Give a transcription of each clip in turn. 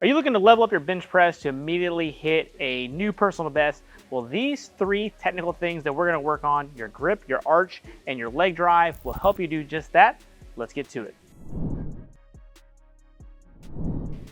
Are you looking to level up your bench press to immediately hit a new personal best? Well, these three technical things that we're going to work on, your grip, your arch, and your leg drive, will help you do just that. Let's get to it.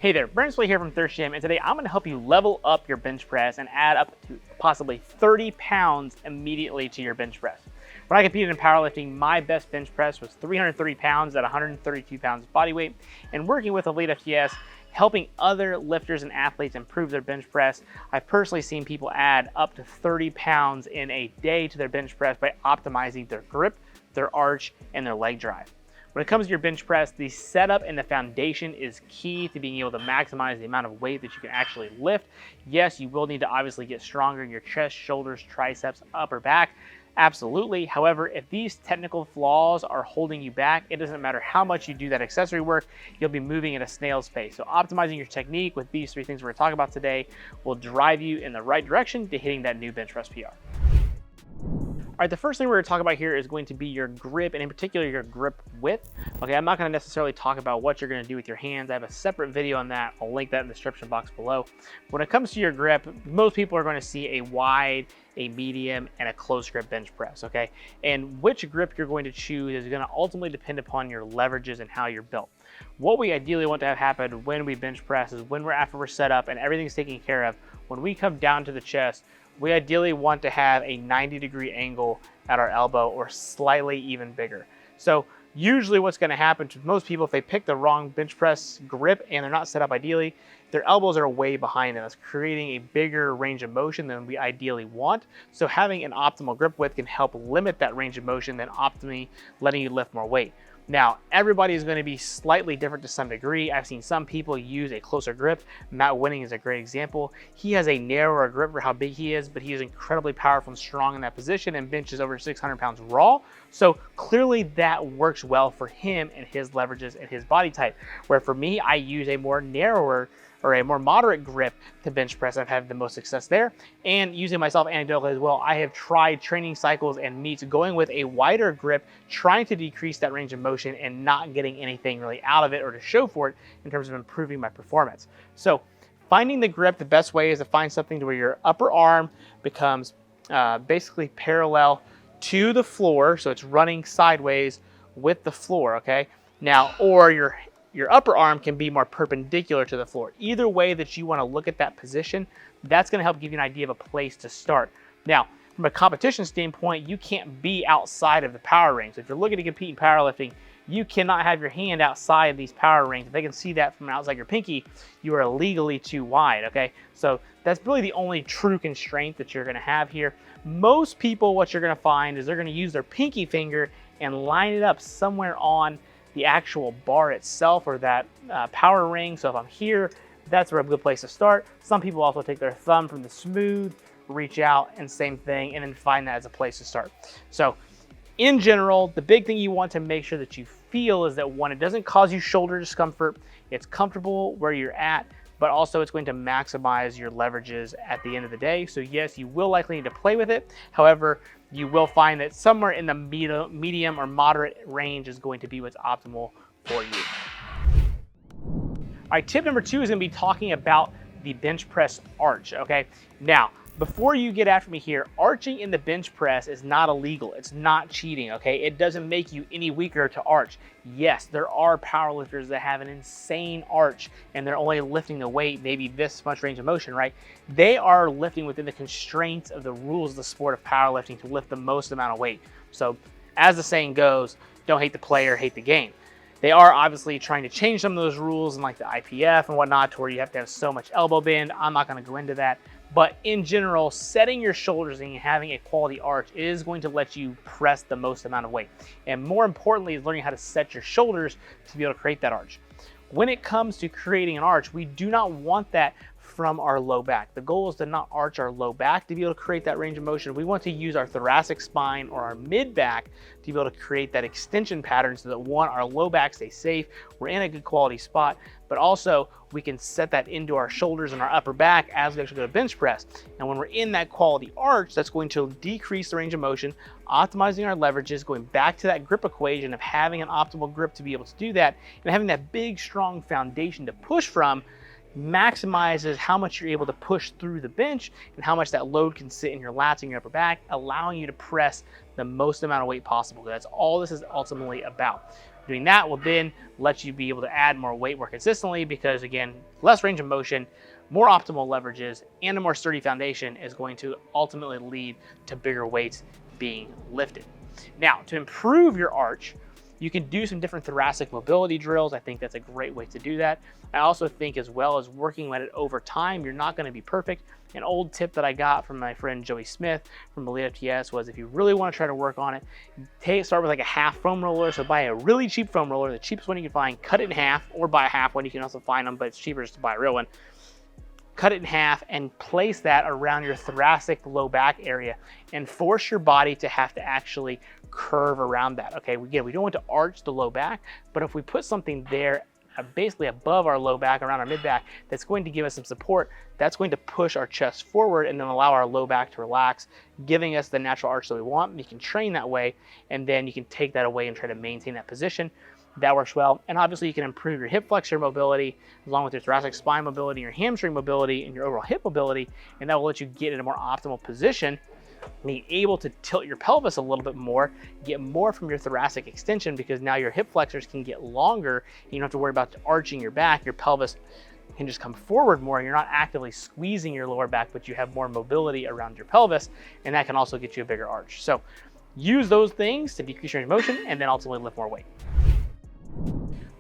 Hey there, Brent Slay here from Thirst Gym, and today I'm going to help you level up your bench press and add up to possibly 30 pounds immediately to your bench press. When I competed in powerlifting, my best bench press was 330 pounds at 132 pounds body weight, and working with Elite FTS, helping other lifters and athletes improve their bench press, I've personally seen people add up to 30 pounds in a day to their bench press by optimizing their grip, their arch, and their leg drive. When it comes to your bench press, the setup and the foundation is key to being able to maximize the amount of weight that you can actually lift. Yes, you will need to obviously get stronger in your chest, shoulders, triceps, upper back. Absolutely. However, if these technical flaws are holding you back, it doesn't matter how much you do that accessory work, you'll be moving at a snail's pace. So optimizing your technique with these three things we're going to talk about today will drive you in the right direction to hitting that new bench press PR. All right, the first thing we're going to talk about here is going to be your grip, and in particular your grip width. Okay, I'm not going to necessarily talk about what you're going to do with your hands. I have a separate video on that. I'll link that in the description box below. When it comes to your grip, most people are going to see a wide, a medium, and a close grip bench press, okay? And which grip you're going to choose is going to ultimately depend upon your leverages and how you're built. What we ideally want to have happen when we bench press is after we're set up and everything's taken care of, when we come down to the chest, we ideally want to have a 90-degree angle at our elbow or slightly even bigger. So usually what's going to happen to most people, if they pick the wrong bench press grip and they're not set up ideally, their elbows are way behind them. That's creating a bigger range of motion than we ideally want. So having an optimal grip width can help limit that range of motion than optimally letting you lift more weight. Now, everybody is going to be slightly different to some degree. I've seen some people use a closer grip. Matt Winning is a great example. He has a narrower grip for how big he is, but he is incredibly powerful and strong in that position and benches over 600 pounds raw. So clearly that works well for him and his leverages and his body type. Where for me, I use a more narrower or a more moderate grip to bench press. I've had the most success there. And using myself anecdotally as well, I have tried training cycles and meets going with a wider grip, trying to decrease that range of motion and not getting anything really out of it or to show for it in terms of improving my performance. So finding the grip, the best way is to find something to where your upper arm becomes basically parallel to the floor. So it's running sideways with the floor, okay? Now, or your upper arm can be more perpendicular to the floor. Either way that you want to look at that position, that's going to help give you an idea of a place to start. Now, from a competition standpoint, you can't be outside of the power ring. So if you're looking to compete in powerlifting, you cannot have your hand outside of these power rings. If they can see that from outside your pinky, you are legally too wide, okay? So that's really the only true constraint that you're going to have here. Most people, what you're going to find is they're going to use their pinky finger and line it up somewhere on the actual bar itself or that power ring. So if I'm here, that's a good place to start. Some people also take their thumb from the smooth, reach out, and same thing, and then find that as a place to start. So in general, the big thing you want to make sure that you feel is that one, it doesn't cause you shoulder discomfort, it's comfortable where you're at, but also it's going to maximize your leverages at the end of the day. So yes, you will likely need to play with it. However, you will find that somewhere in the medium or moderate range is going to be what's optimal for you. All right, tip number 2 is going to be talking about the bench press arch, okay? Now, before you get after me here, arching in the bench press is not illegal. It's not cheating, okay? It doesn't make you any weaker to arch. Yes, there are powerlifters that have an insane arch and they're only lifting the weight, maybe this much range of motion, right? They are lifting within the constraints of the rules of the sport of powerlifting to lift the most amount of weight. So as the saying goes, don't hate the player, hate the game. They are obviously trying to change some of those rules and like the IPF and whatnot to where you have to have so much elbow bend. I'm not gonna go into that. But in general, setting your shoulders and having a quality arch is going to let you press the most amount of weight. And more importantly is learning how to set your shoulders to be able to create that arch. When it comes to creating an arch, we do not want that from our low back. The goal is to not arch our low back to be able to create that range of motion. We want to use our thoracic spine or our mid back to be able to create that extension pattern so that one, our low back stays safe, we're in a good quality spot, but also we can set that into our shoulders and our upper back as we actually go to bench press. And when we're in that quality arch, that's going to decrease the range of motion, optimizing our leverages, going back to that grip equation of having an optimal grip to be able to do that, and having that big, strong foundation to push from maximizes how much you're able to push through the bench and how much that load can sit in your lats and your upper back, allowing you to press the most amount of weight possible. That's all this is ultimately about. Doing that will then let you be able to add more weight more consistently because, again, less range of motion, more optimal leverages, and a more sturdy foundation is going to ultimately lead to bigger weights being lifted. Now, to improve your arch, you can do some different thoracic mobility drills. I think that's a great way to do that. I also think, as well as working at it over time, you're not going to be perfect. An old tip that I got from my friend Joey Smith from Elite FTS was, if you really want to try to work on it, start with like a half foam roller. So buy a really cheap foam roller, the cheapest one you can find, cut it in half, or buy a half one. You can also find them, but it's cheaper just to buy a real one. Cut it in half and place that around your thoracic low back area and force your body to have to actually curve around that. Okay, again, we don't want to arch the low back, but if we put something there basically above our low back, around our mid back, that's going to give us some support, that's going to push our chest forward and then allow our low back to relax, giving us the natural arch that we want. You can train that way, and then you can take that away and try to maintain that position. That works well. And obviously you can improve your hip flexor mobility along with your thoracic spine mobility, your hamstring mobility, and your overall hip mobility, and that will let you get in a more optimal position, being able to tilt your pelvis a little bit more, get more from your thoracic extension, because now your hip flexors can get longer and you don't have to worry about arching your back. Your pelvis can just come forward more and you're not actively squeezing your lower back, but you have more mobility around your pelvis, and that can also get you a bigger arch. So use those things to decrease range of motion and then ultimately lift more weight.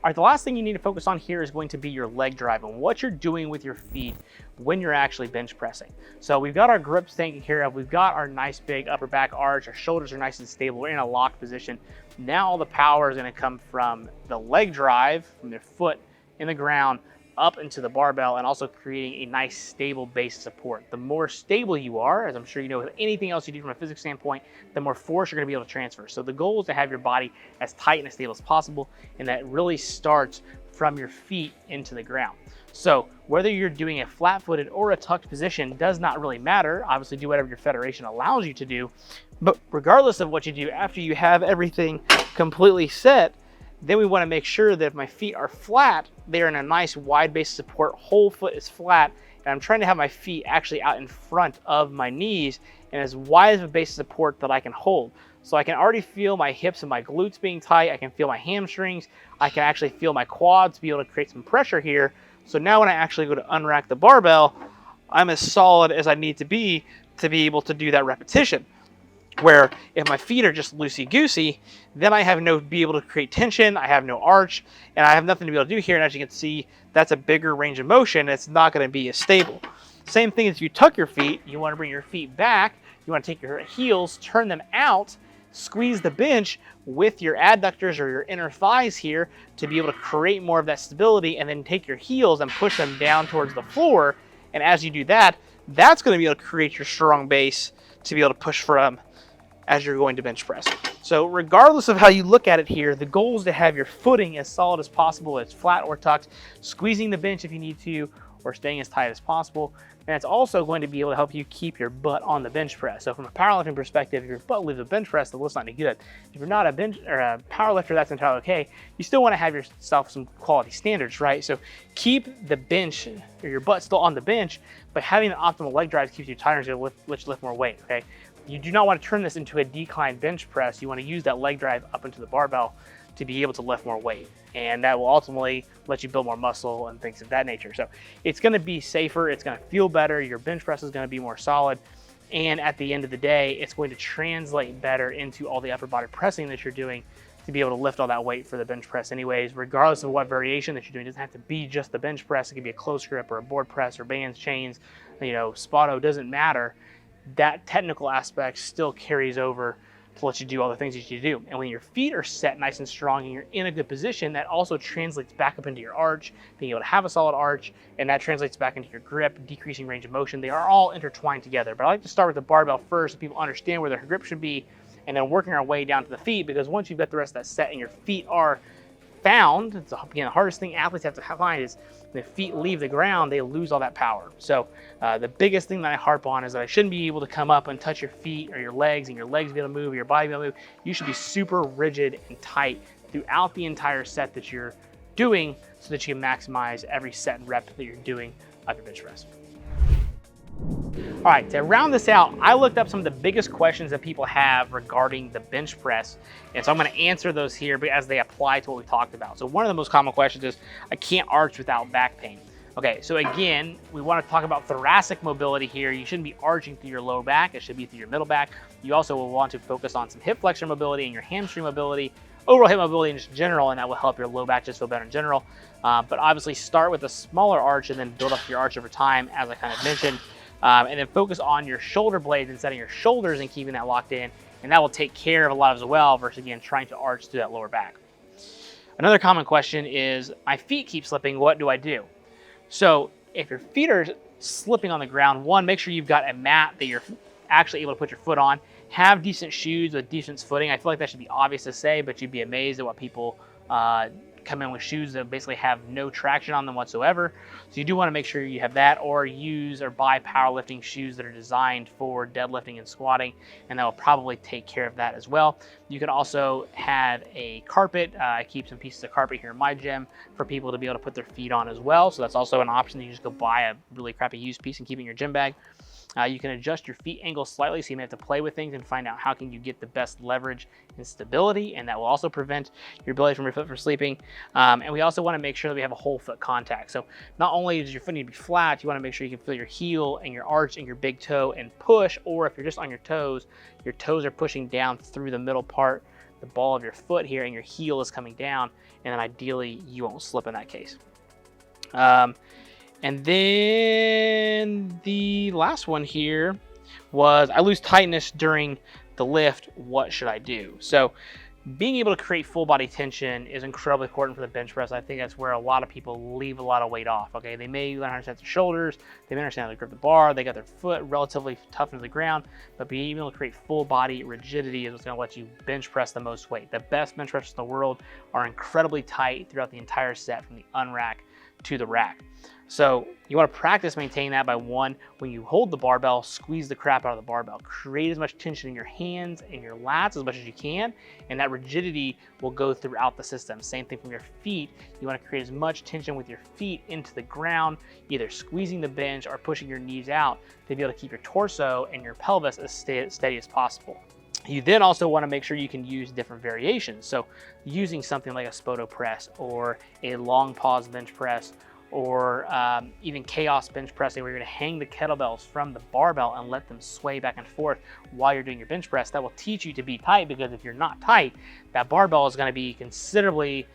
All right, the last thing you need to focus on here is going to be your leg drive and what you're doing with your feet when you're actually bench pressing. So we've got our grips taken care of. We've got our nice big upper back arch. Our shoulders are nice and stable. We're in a locked position. Now all the power is going to come from the leg drive, from their foot in the ground, up into the barbell, and also creating a nice stable base of support. The more stable you are, as I'm sure you know with anything else you do from a physics standpoint, the more force you're going to be able to transfer. So the goal is to have your body as tight and as stable as possible, and that really starts from your feet into the ground. So whether you're doing a flat-footed or a tucked position does not really matter. Obviously do whatever your federation allows you to do, but regardless of what you do, after you have everything completely set, then we want to make sure that if my feet are flat, they're in a nice wide base of support, whole foot is flat, and I'm trying to have my feet actually out in front of my knees and as wide of a base of support that I can hold. So I can already feel my hips and my glutes being tight, I can feel my hamstrings, I can actually feel my quads be able to create some pressure here. So now when I actually go to unrack the barbell, I'm as solid as I need to be able to do that repetition. Where if my feet are just loosey-goosey, then I have be able to create tension, I have no arch, and I have nothing to be able to do here. And as you can see, that's a bigger range of motion. It's not going to be as stable. Same thing as if you tuck your feet, you want to bring your feet back, you want to take your heels, turn them out, squeeze the bench with your adductors or your inner thighs here to be able to create more of that stability, and then take your heels and push them down towards the floor. And as you do that, that's going to be able to create your strong base to be able to push from as you're going to bench press. So regardless of how you look at it here, the goal is to have your footing as solid as possible, as flat or tucked, squeezing the bench if you need to, or staying as tight as possible. And it's also going to be able to help you keep your butt on the bench press. So from a powerlifting perspective, if your butt leaves the bench press, the lift's not any good. If you're not a bench or a powerlifter, that's entirely okay. You still want to have yourself some quality standards, right? So keep the bench or your butt still on the bench, but having the optimal leg drive keeps you tighter and let you lift more weight, okay? You do not want to turn this into a decline bench press. You want to use that leg drive up into the barbell to be able to lift more weight. And that will ultimately let you build more muscle and things of that nature. So it's going to be safer. It's going to feel better. Your bench press is going to be more solid. And at the end of the day, it's going to translate better into all the upper body pressing that you're doing to be able to lift all that weight for the bench press anyways, regardless of what variation that you're doing. It doesn't have to be just the bench press. It could be a close grip or a board press or bands, chains, spotto, doesn't matter. That technical aspect still carries over to let you do all the things that you do. And when your feet are set nice and strong and you're in a good position, that also translates back up into your arch, being able to have a solid arch, and that translates back into your grip, decreasing range of motion. They are all intertwined together. But I like to start with the barbell first so people understand where their grip should be, and then working our way down to the feet, because once you've got the rest of that set and your feet are found, it's the hardest thing athletes have to find is when the feet leave the ground, they lose all that power. So the biggest thing that I harp on is that I shouldn't be able to come up and touch your feet or your legs, and your legs be able to move, or your body be able to move. You should be super rigid and tight throughout the entire set that you're doing so that you can maximize every set and rep that you're doing of your bench press. All right, to round this out, I looked up some of the biggest questions that people have regarding the bench press. And so I'm gonna answer those here as they apply to what we talked about. So one of the most common questions is, I can't arch without back pain. Okay, so again, we wanna talk about thoracic mobility here. You shouldn't be arching through your low back, it should be through your middle back. You also will want to focus on some hip flexor mobility and your hamstring mobility, overall hip mobility in just general, and that will help your low back just feel better in general. But obviously start with a smaller arch and then build up your arch over time, as I kind of mentioned. And then focus on your shoulder blades and setting your shoulders and keeping that locked in. And that will take care of a lot as well versus, again, trying to arch through that lower back. Another common question is, my feet keep slipping, what do I do? So if your feet are slipping on the ground, one, make sure you've got a mat that you're actually able to put your foot on. Have decent shoes with decent footing. I feel like that should be obvious to say, but you'd be amazed at what people come in with shoes that basically have no traction on them whatsoever. So you do want to make sure you have that, or use or buy powerlifting shoes that are designed for deadlifting and squatting, and that will probably take care of that as well. You can also have a carpet. I keep some pieces of carpet here in my gym for people to be able to put their feet on as well. So that's also an option. You just go buy a really crappy used piece and keep it in your gym bag. You can adjust your feet angle slightly, so you may have to play with things and find out how can you get the best leverage and stability, and that will also prevent your ability from your foot from sleeping. And we also want to make sure that we have a whole foot contact. So not only does your foot need to be flat, you want to make sure you can feel your heel and your arch and your big toe and push, or if you're just on your toes are pushing down through the middle part, the ball of your foot here, and your heel is coming down, and then ideally you won't slip in that case. And then the last one here was, I lose tightness during the lift, what should I do? So being able to create full body tension is incredibly important for the bench press. I think that's where a lot of people leave a lot of weight off, okay? They may learn how to set their shoulders, they may understand how to grip the bar, they got their foot relatively tough into the ground, but being able to create full body rigidity is what's gonna let you bench press the most weight. The best bench pressers in the world are incredibly tight throughout the entire set, from the unrack to the rack. So you want to practice maintaining that by, one, when you hold the barbell, squeeze the crap out of the barbell. Create as much tension in your hands and your lats as much as you can, and that rigidity will go throughout the system. Same thing from your feet. You want to create as much tension with your feet into the ground, either squeezing the bench or pushing your knees out to be able to keep your torso and your pelvis as steady as possible. You then also want to make sure you can use different variations. So using something like a Spoto press or a long pause bench press, or even chaos bench pressing, where you're going to hang the kettlebells from the barbell and let them sway back and forth while you're doing your bench press. That will teach you to be tight, because if you're not tight, that barbell is going to be considerably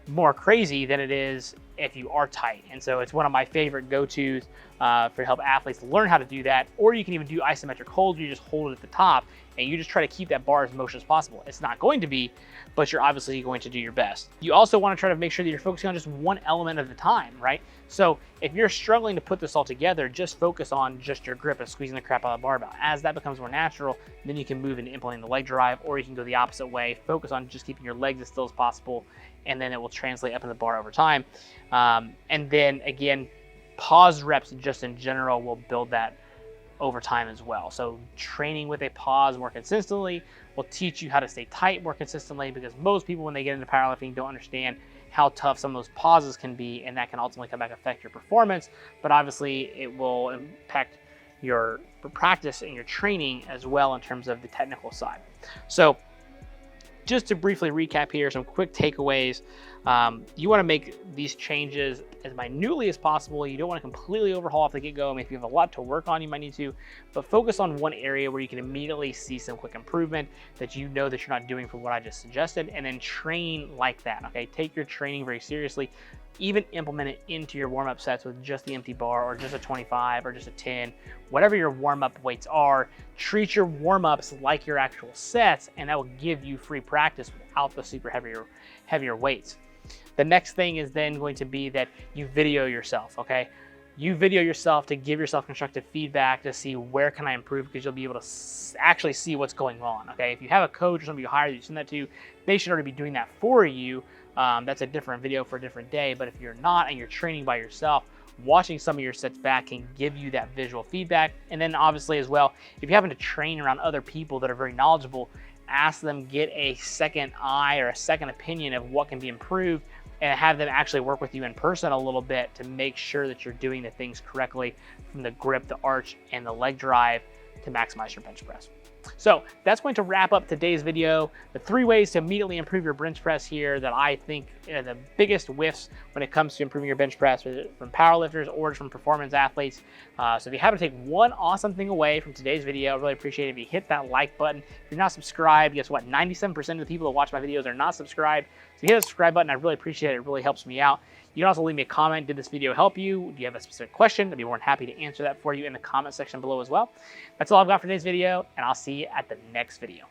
more crazy than it is if you are tight. And so it's one of my favorite go-tos for help athletes learn how to do that. Or you can even do isometric hold. You just hold it at the top and you just try to keep that bar as motion as possible. It's not going to be, but you're obviously going to do your best. You also want to try to make sure that you're focusing on just one element at a time, right? So if you're struggling to put this all together, just focus on just your grip and squeezing the crap out of the barbell. As that becomes more natural, then you can move into implementing the leg drive, or you can go the opposite way, focus on just keeping your legs as still as possible, and then it will translate up in the bar over time. And then again, pause reps just in general will build that over time as well. So training with a pause more consistently will teach you how to stay tight more consistently, because most people, when they get into powerlifting, don't understand how tough some of those pauses can be, and that can ultimately come back and affect your performance. But obviously it will impact your practice and your training as well in terms of the technical side. So just to briefly recap here, some quick takeaways. You want to make these changes as minutely as possible. You don't want to completely overhaul off the get-go. I mean, if you have a lot to work on, you might need to, but focus on one area where you can immediately see some quick improvement that you know that you're not doing from what I just suggested, and then train like that, okay? Take your training very seriously. Even implement it into your warm-up sets with just the empty bar, or just a 25 or just a 10, whatever your warm-up weights are. Treat your warm-ups like your actual sets, and that will give you free practice without the super heavier weights. The next thing is then going to be that you video yourself, okay? You video yourself to give yourself constructive feedback to see where can I improve, because you'll be able to actually see what's going on, okay? If you have a coach or somebody you hire that you send that to, they should already be doing that for you. That's a different video for a different day, but if you're not and you're training by yourself, watching some of your sets back can give you that visual feedback. And then obviously as well, if you happen to train around other people that are very knowledgeable, ask them, get a second eye or a second opinion of what can be improved. and have them actually work with you in person a little bit to make sure that you're doing the things correctly from the grip, the arch, and the leg drive to maximize your bench press. So that's going to wrap up today's video. The 3 ways to immediately improve your bench press here that I think are the biggest whiffs when it comes to improving your bench press from powerlifters or from performance athletes. So if you happen to take one awesome thing away from today's video, I really appreciate it if you hit that like button. If you're not subscribed, guess what? 97% of the people that watch my videos are not subscribed. So hit the subscribe button. I really appreciate it. It really helps me out. You can also leave me a comment. Did this video help you? Do you have a specific question? I'd be more than happy to answer that for you in the comment section below as well. That's all I've got for today's video, and I'll see you at the next video.